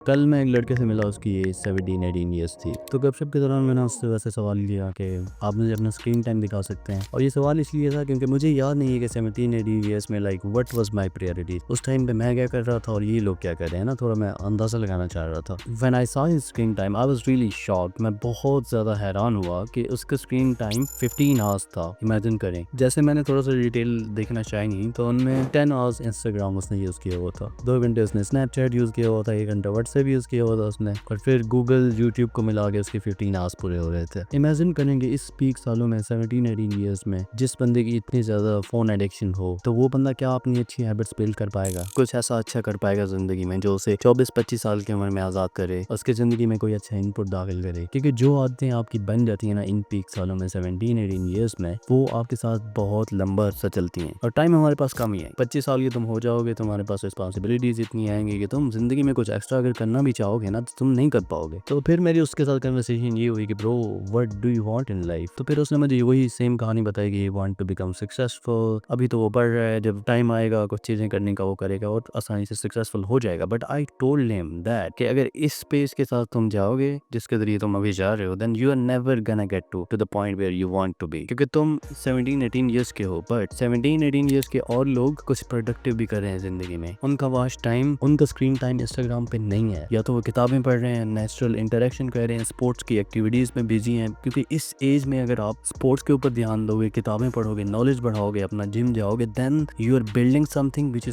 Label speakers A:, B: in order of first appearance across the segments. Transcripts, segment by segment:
A: कल मैं एक लड़के से मिला, उसकी एज 17-18 ईयर्स थी। तो गपशप के दौरान मैंने उससे वैसे सवाल किया कि आप मुझे अपना स्क्रीन टाइम दिखा सकते हैं। और ये सवाल इसलिए था क्योंकि मुझे याद नहीं है कि 17-18 ईयर्स में like what was my priority, उस टाइम पे मैं क्या कर रहा था और ये लोग क्या कर रहे हैं ना, थोड़ा मैं अंदाजा लगाना चाह रहा था। When I saw his screen time I was really shocked. मैं बहुत ज़्यादा हैरान हुआ कि उसका स्क्रीन टाइम 15 आवर्स था। इमेजिन करें, जैसे मैंने थोड़ा सा डिटेल देखना चाहिए तो उनमें 10 आवर्स इंस्टाग्राम उसने यूज़ किया हुआ था, 2 घंटे उसने स्नैपचैट यूज़ किया हुआ था, 1 घंटा व्हाट्सएप यूज़ किया हुआ था उसने, और फिर गूगल यूट्यूब को मिला के उसके 15 आवर्स पूरे हो रहे थे। इमेजिन करेंगे इस पीक सालों में 17-18 ईयर्स में जिस बंदे की इतनी ज़्यादा फ़ोन एडिक्शन हो, तो वो बंदा क्या अपनी अच्छी हैबिट्स बिल्ड कर पाएगा, कुछ ऐसा अच्छा कर पाएगा ज़िंदगी में जो उसे 24-25 साल की उम्र में आज़ाद करे, उसकी ज़िंदगी में कोई अच्छा इनपुट दाखिल करे। क्योंकि जो आदतें आपकी बन जाती हैं ना इन पीक सालों में 17-18 ईयर्स में, वो आपके साथ बहुत लंबा अरसा चलती हैं। और टाइम हमारे पास कम ही है। 25 साल के तुम हो जाओगे, तुम्हारे पास रिस्पॉन्सिबिलिटीज इतनी आएंगी कि तुम जिंदगी में कुछ एक्स्ट्रा अगर करना भी चाहोगे ना तो तुम नहीं कर पाओगे। तो फिर मेरी उसके साथ कन्वर्सेशन ये हुई कि bro what do you want in life. तो फिर उसने मुझे वही सेम कहानी बताई कि वांट टू बिकम सक्सेसफुल। अभी तो वो पढ़ रहा है, जब टाइम आएगा कुछ चीजें करने का वो करेगा और आसानी से सक्सेसफुल हो जाएगा। But I told him that कि अगर इस स्पेस के साथ तुम जाओगे जिसके जरिए तुम अभी जा रहे हो, then you are never gonna get to the point where you want to be. क्योंकि तुम 17-18 ईयर्स के हो, बट 17-18 ईयर्स के और लोग कुछ प्रोडक्टिव भी कर रहे हैं जिंदगी में। उनका वॉच टाइम, उनका स्क्रीन टाइम इंस्टाग्राम पे नहीं है, या तो वो किताबें पढ़ रहे हैं, नेचुरल इंटरेक्शन कर रहे हैं, स्पोर्ट्स की एक्टिविटीज में बिजी हैं। क्योंकि इस एज में अगर आप स्पोर्ट्स के ऊपर ध्यान दोगे, किताबें पढ़ोगे, नॉलेज बढ़ाओगे, अपना जिम जाओगे, then you are building something which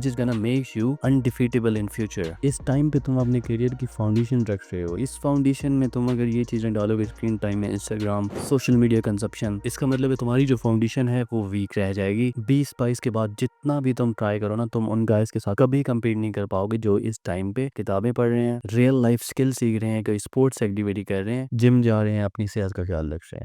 A: is gonna make you undefeatable in future. इस टाइम पे तुम अपने करियर की फाउंडेशन रख रहे हो। इस फाउंडेशन में तुम अगर ये चीजें डालोगे, स्क्रीन टाइम में, इंस्टाग्राम, सोशल मीडिया कंजप्शन, इसका मतलब है तुम्हारी जो फाउंडेशन है वो वीक रह जाएगी। 20-22 के बाद जितना भी तुम ट्राई करो ना, तुम उन गाइस के साथ कभी कंपीट नहीं कर पाओगे जो इस टाइम पे किताबें पढ़ रहे हैं, रियल लाइफ स्किल सीख रहे हैं, कोई स्पोर्ट्स एक्टिविटी कर रहे हैं, जिम जा रहे हैं, अपनी सेहत का ख्याल रख रहे हैं।